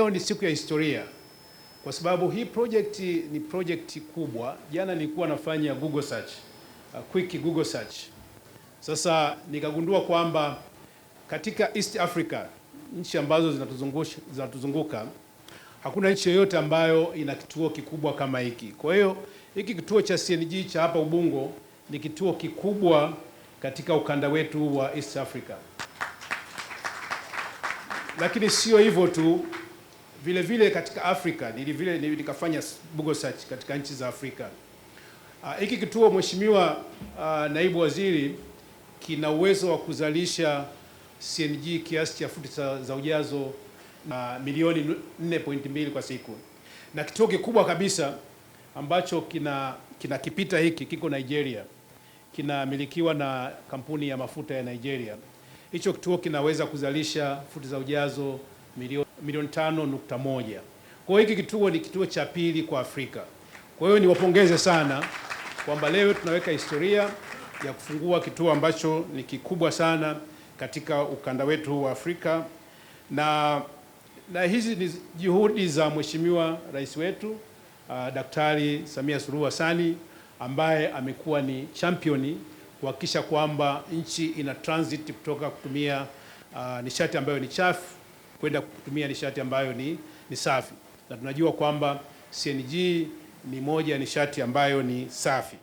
Leo ni siku ya historia kwa sababu hii project ni project kubwa. Jana nilikuwa nafanya Google search, quick Google search. Sasa nikagundua kwamba katika East Africa, nchi ambazo zinatuzunguka, hakuna nchi yoyote ambayo ina kituo kikubwa kama hiki. Kwa hiyo hiki kituo cha CNG cha hapa Ubungo ni kituo kikubwa katika ukanda wetu wa East Africa. Lakini sio hivyo tu, vile vile katika Afrika nikafanya Google search katika nchi za Afrika. Hiki kituo, Mheshimiwa Naibu Waziri, kina uwezo wa kuzalisha CNG kiasi cha futi za ujazo milioni 4.2 kwa siku, na kituo kikubwa kabisa ambacho kinakipita hiki kiko Nigeria, kinamilikiwa na kampuni ya mafuta ya Nigeria. Hicho kituo kinaweza kuzalisha futi za ujazo milioni 5.1. Kwa hiyo hiki kituo ni kituo cha pili kwa Afrika. Kwa hiyo niwapongeze sana kwamba leo tunaweka historia ya kufungua kituo ambacho ni kikubwa sana katika ukanda wetu wa Afrika, na hizi ni juhudi za Mheshimiwa Rais wetu Daktari Samia Suluhu Hassan, ambaye amekuwa ni championi kuhakikisha kwamba nchi ina transit kutoka kutumia nishati ambayo ni chafu kwenda kutumia nishati ambayo ni safi, na tunajua kwamba CNG ni moja ya nishati ambayo ni safi.